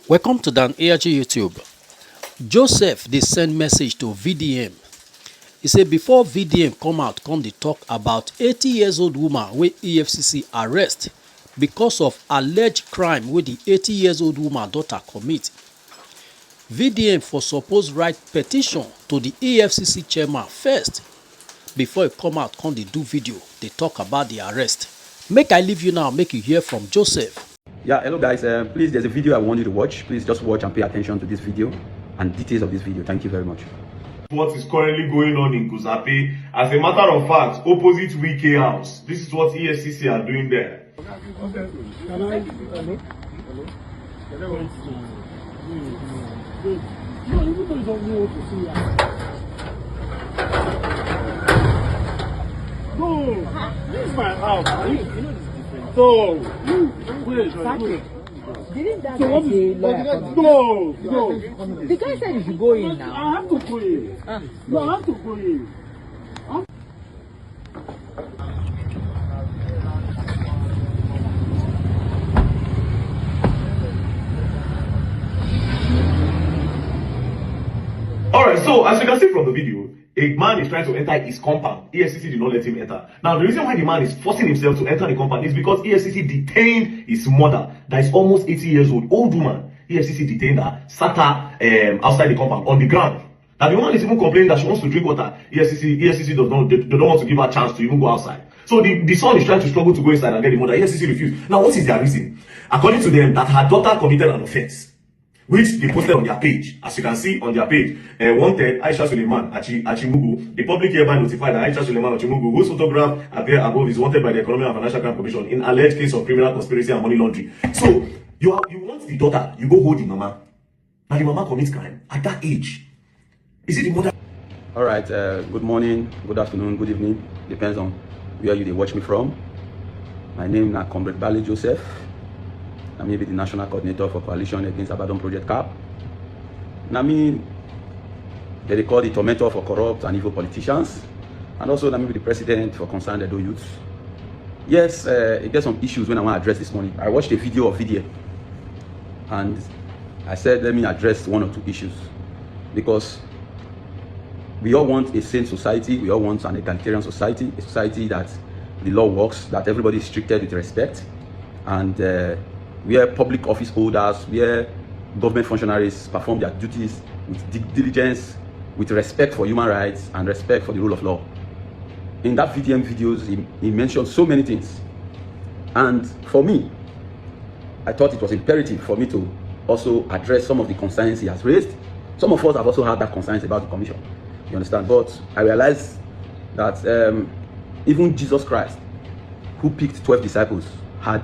Welcome to Dan ARG YouTube. Joseph they send message to VDM. He said before VDM come out, come they talk about 80 years old woman wey EFCC arrest because of alleged crime wey the 80 years old woman daughter commit. VDM for suppose write petition to the EFCC chairman first before he come out, come they do video. They talk about the arrest. Make I leave you now, make you hear from Joseph. Yeah, hello guys, please, there's a video I want you to watch. Please just watch and pay attention to this video and details of this video. Thank you very much. What is currently going on in Kusape? As a matter of fact, opposite Wike House. This is what EFCC are doing there. Okay. No, this is my house. So, wait. Didn't that So what say is lawyer? no. The guy said you should go in now. I have to go in. No, I have to go in. Alright, so as you can see from the video, a man is trying to enter his compound. EFCC did not let him enter. Now, the reason why the man is forcing himself to enter the compound is because EFCC detained his mother, that is almost 80 years old woman. EFCC detained her, sat her outside the compound on the ground. Now, the woman is even complaining that she wants to drink water. EFCC does not, they don't want to give her a chance to even go outside. So the son is trying to struggle to go inside and get the mother. EFCC refused. Now, what is their reason? According to them, that her daughter committed an offense, which they posted on their page. As you can see on their page, wanted Aisha Suleiman Achimugu. The public hereby notified that Aisha Suleiman Achimugu, whose photograph appear above, is wanted by the Economic and Financial Crime Commission in alleged case of criminal conspiracy and money laundering. So you want the daughter, you go hold the mama. Now the mama commits crime at that age. Is it the mother? All right, good morning, good afternoon, good evening. Depends on where you they watch me from. My name is Comrade Bale Joseph. I may be the National Coordinator for Coalition Against Abaddon Project CAP. I mean, they call the tormentor for corrupt and evil politicians. And also, I may be the President for Concerned Edo Youth. Yes, it gets some issues when I want to address this morning. I watched a video of VDM. And I said, let me address one or two issues. Because we all want a sane society. We all want an egalitarian society. A society that the law works, that everybody is treated with respect. And where public office holders, where government functionaries perform their duties with diligence, with respect for human rights and respect for the rule of law. In that VDM videos, he mentioned so many things. And for me, I thought it was imperative for me to also address some of the concerns he has raised. Some of us have also had that concerns about the commission, you understand? But I realized that even Jesus Christ, who picked 12 disciples, had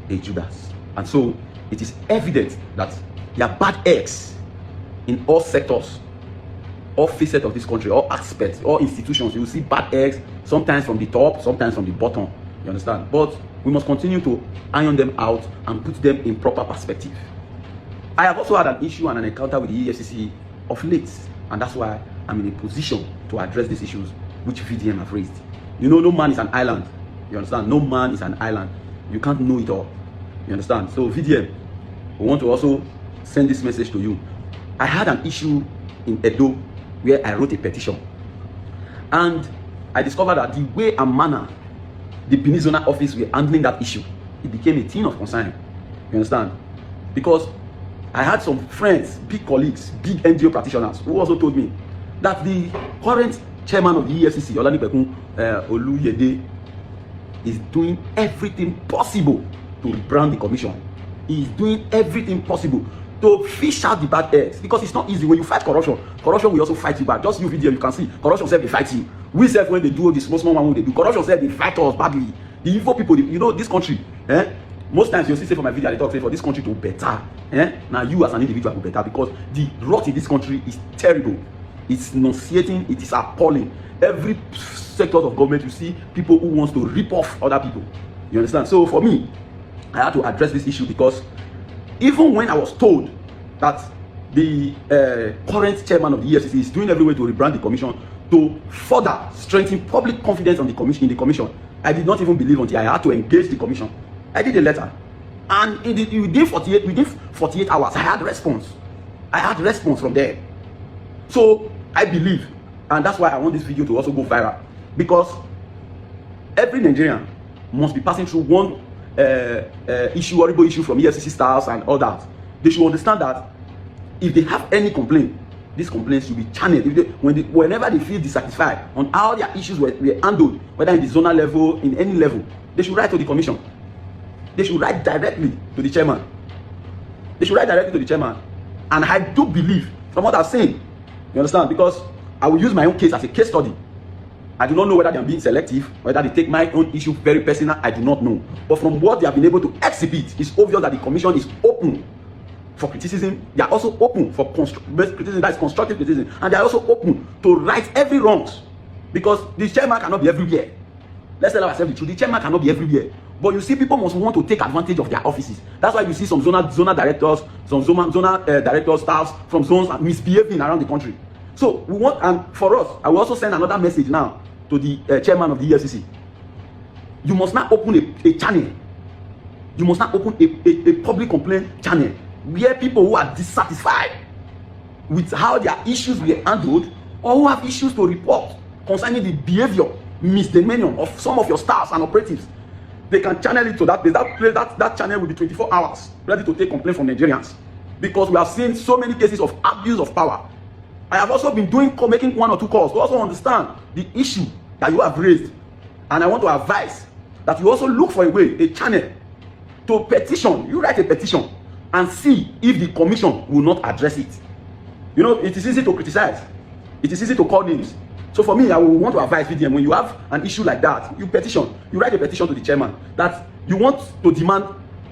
a Judas. And so it is evident that there are bad eggs in all sectors, all facets of this country, all aspects, all institutions. You will see bad eggs, sometimes from the top, sometimes from the bottom. You understand? But we must continue to iron them out and put them in proper perspective. I have also had an issue and an encounter with the EFCC of late, and that's why I'm in a position to address these issues which VDM have raised. You know, no man is an island. You understand? No man is an island. You can't know it all. You understand? So VDM, we want to also send this message to you. I had an issue in Edo where I wrote a petition. And I discovered that the way and manner the Benin Zonal office were handling that issue, it became a thing of concern. You understand? Because I had some friends, big colleagues, big NGO practitioners who also told me that the current chairman of the EFCC, Olanipekun Oluyede, is doing everything possible to rebrand the commission. He is doing everything possible to fish out the bad eggs, because it's not easy when you fight corruption. Corruption will also fight you back. Just you video, you can see corruption self they fight you. We self when they do the small one, they do corruption self they fight us badly. The evil people, you know, this country. Most times you see say for my video, I talk say for this country to better. Now you as an individual will better, because the rot in this country is terrible. It's nauseating. It is appalling. Every sector of government, you see people who wants to rip off other people. You understand? So for me, I had to address this issue, because even when I was told that the current chairman of the EFCC is doing every way to rebrand the commission to further strengthen public confidence on the commission, I did not even believe until I had to engage the commission. I did a letter And within 48 hours, I had response. I had response from them. So I believe, and that's why I want this video to also go viral, because every Nigerian must be passing through one horrible issue from EFCC staffs and all that. They should understand that if they have any complaint, these complaints should be channeled. Whenever they feel dissatisfied on how their issues were handled, whether in the zonal level, in any level, they should write to the commission. They should write directly to the chairman. They should write directly to the chairman. And I do believe, from what I've seen, you understand, because I will use my own case as a case study. I do not know whether they are being selective, whether they take my own issue very personal, I do not know. But from what they have been able to exhibit, it's obvious that the commission is open for criticism. They are also open for criticism, that is constructive criticism. And they are also open to right every wrongs. Because the chairman cannot be everywhere. Let's tell ourselves the truth. The chairman cannot be everywhere. But you see, people must want to take advantage of their offices. That's why you see some zonal directors, some zonal director staffs from zones misbehaving around the country. So we want, and for us, I will also send another message now to the chairman of the EFCC. You must not open a channel. You must not open a public complaint channel where people who are dissatisfied with how their issues were handled, or who have issues to report concerning the behavior, misdemeanor of some of your staffs and operatives, they can channel it to that place. That channel will be 24 hours ready to take complaint from Nigerians, because we have seen so many cases of abuse of power. I have also been making 1 or 2 calls to also understand the issue that you have raised, and I want to advise that you also look for a channel to petition. You write a petition and see if the commission will not address it. You know, it is easy to criticize. It is easy to call names. So for me, I will want to advise VDM, when you have an issue like that, you petition. You write a petition to the chairman that you want to demand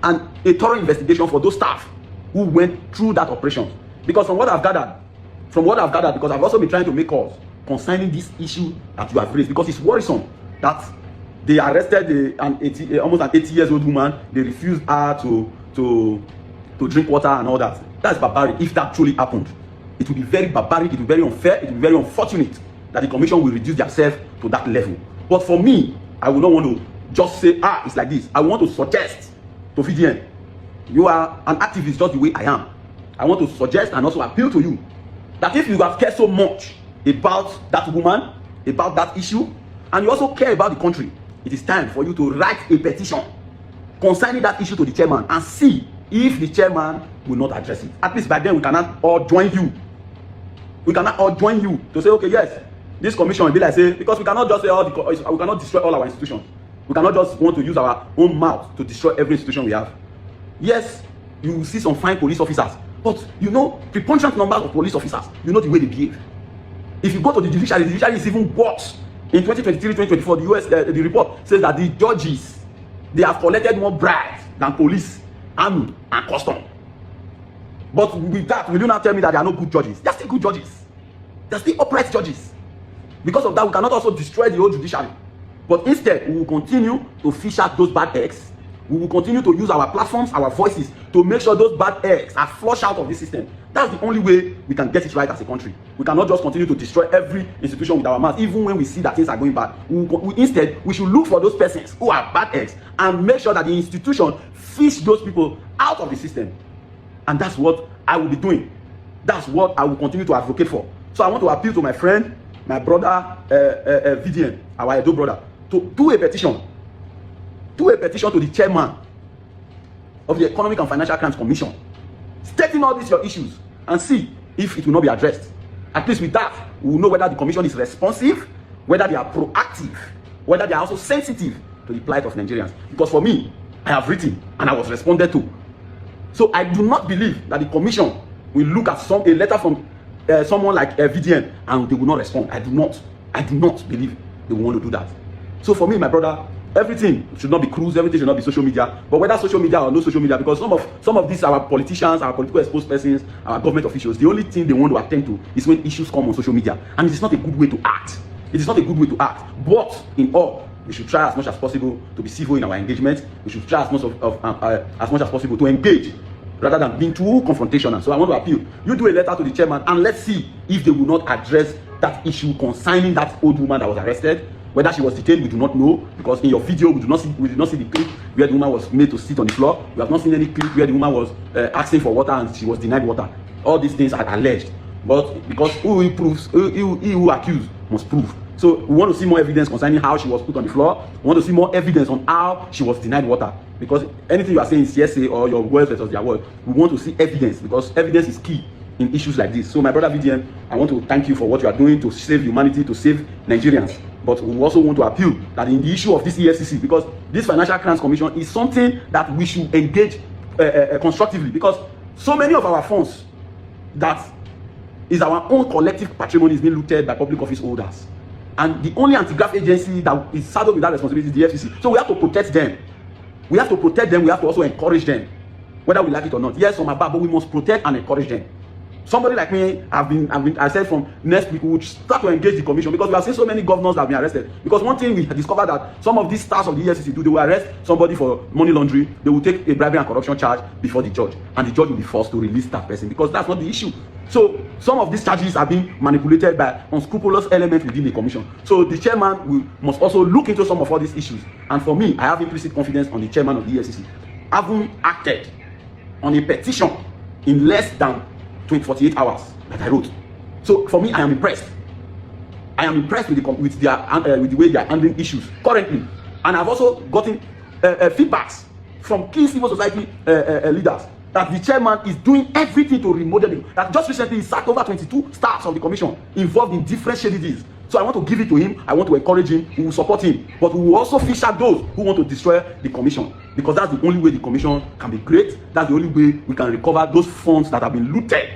a thorough investigation for those staff who went through that operation. Because from what I've gathered, because I've also been trying to make calls concerning this issue that you have raised, because it's worrisome that they arrested almost an 80-year-old woman. They refused her to drink water and all that. That's barbaric. If that truly happened, it will be very barbaric. It will be very unfair. It will be very unfortunate that the commission will reduce themselves to that level. But for me, I would not want to just say, it's like this. I want to suggest to VDM, you are an activist just the way I am. I want to suggest and also appeal to you that if you have cared so much about that woman, about that issue, and you also care about the country, it is time for you to write a petition concerning that issue to the chairman and see if the chairman will not address it. At least by then we cannot all join you. We cannot all join you to say, okay, yes, this commission will be like, say, because we cannot just say we cannot destroy all our institutions. We cannot just want to use our own mouth to destroy every institution we have. Yes, you will see some fine police officers, but you know, preponderant numbers of police officers, you know the way they behave. If you go to the judiciary is even worse. In 2023-2024, the US the report says that the judges, they have collected more bribes than police, army, and custom. But with that, will you not tell me that they are not good judges? They are still good judges. They are still upright judges. Because of that, we cannot also destroy the whole judiciary. But instead, we will continue to fish out those bad eggs. We will continue to use our platforms, our voices, to make sure those bad eggs are flushed out of the system. That's the only way we can get it right as a country. We cannot just continue to destroy every institution with our mouth, even when we see that things are going bad. Instead, we should look for those persons who are bad eggs and make sure that the institution fish those people out of the system. And that's what I will be doing. That's what I will continue to advocate for. So I want to appeal to my friend, my brother, VDM, our Edo brother, to do a petition. Do a petition to the chairman of the Economic and Financial Crimes Commission, stating all these your issues, and see if it will not be addressed. At least with that, we will know whether the commission is responsive, whether they are proactive, whether they are also sensitive to the plight of Nigerians. Because for me, I have written and I was responded to. So I do not believe that the commission will look at a letter from someone like VDM and they will not respond. I do not believe they will want to do that. So for me, my brother, everything should not be cruise, everything should not be social media. But whether social media or no social media, because some of these our politicians, our political exposed persons, our government officials, the only thing they want to attend to is when issues come on social media, and it is not a good way to act. It is not a good way to act. But in all, we should try as much as possible to be civil in our engagement. We should try as much as possible to engage, rather than being too confrontational. So I want to appeal. You do a letter to the chairman and let's see if they will not address that issue concerning that old woman that was arrested. Whether she was detained, we do not know, because in your video we did not see the clip where the woman was made to sit on the floor. We have not seen any clip where the woman was asking for water and she was denied water. All these things are alleged, but because who who accused must prove. So we want to see more evidence concerning how she was put on the floor. We want to see more evidence on how she was denied water, because anything you are saying is hearsay or your words versus their word. We want to see evidence, because evidence is key in issues like this. So my brother VDM, I want to thank you for what you are doing to save humanity, to save Nigerians. But we also want to appeal that in the issue of this EFCC, because this Financial Crimes Commission is something that we should engage constructively, because so many of our funds that is our own collective patrimony is being looted by public office holders. And the only anti-graft agency that is saddled with that responsibility is the EFCC. So we have to protect them. We have to protect them. We have to also encourage them, whether we like it or not. Yes, on my back, but we must protect and encourage them. Somebody like me, I said from next week, we would start to engage the commission, because we have seen so many governors that have been arrested. Because one thing we discovered that some of these stars of the EFCC do, they will arrest somebody for money laundering, they will take a bribery and corruption charge before the judge, and the judge will be forced to release that person, because that's not the issue. So some of these charges are being manipulated by unscrupulous elements within the commission. So the chairman must also look into some of all these issues. And for me, I have implicit confidence on the chairman of the EFCC, having acted on a petition in less than 48 hours that I wrote. So for me, I am impressed. I am impressed with the way they are handling issues currently. And I've also gotten feedbacks from key civil society leaders that the chairman is doing everything to remodel it. That just recently he sacked over 22 staffs of the commission involved in different shady deals. So I want to give it to him. I want to encourage him. We will support him. But we will also fish out those who want to destroy the commission, because that's the only way the commission can be great. That's the only way we can recover those funds that have been looted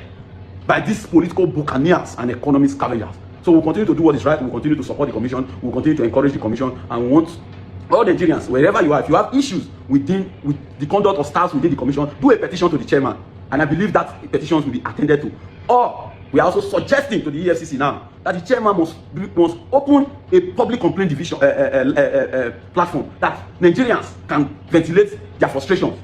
by these political buccaneers and economic scavengers. So we'll continue to do what is right. We'll continue to support the commission. We'll continue to encourage the commission, and we want all Nigerians, wherever you are, if you have issues with the conduct of staff within the commission, do a petition to the chairman, and I believe that petitions will be attended to. Or we are also suggesting to the EFCC now that the chairman must open a public complaint division platform that Nigerians can ventilate their frustrations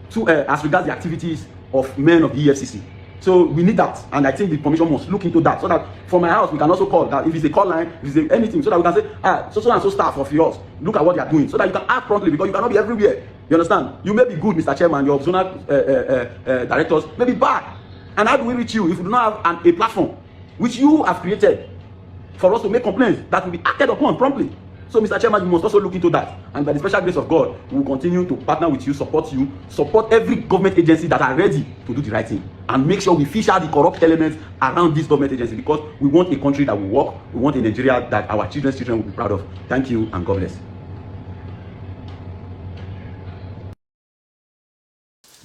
to as regards the activities of men of the EFCC. So we need that, and I think the commission must look into that, so that from my house we can also call that if it's a call line, if it's anything, so that we can say, so and so staff of yours, look at what they are doing, so that you can act promptly, because you cannot be everywhere. You understand? You may be good, Mr. Chairman, your zonal directors may be bad. And how do we reach you if we do not have a platform which you have created for us to make complaints that will be acted upon promptly? So, Mr. Chairman, you must also look into that. And by the special grace of God, we will continue to partner with you, support every government agency that are ready to do the right thing, and make sure we fish out the corrupt elements around this government agency, because we want a country that will work. We want a Nigeria that our children's children will be proud of. Thank you, and God bless.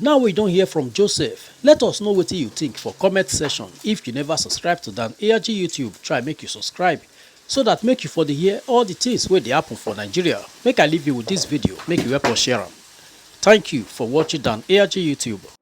Now we don't hear from Joseph. Let us know what you think for comment section. If you never subscribe to Dan ARG YouTube, try make you subscribe, so that make you for the hear all the things where they happen for Nigeria. Make I leave you with this video, make you help us share them. Thank you for watching Dan ARG YouTube.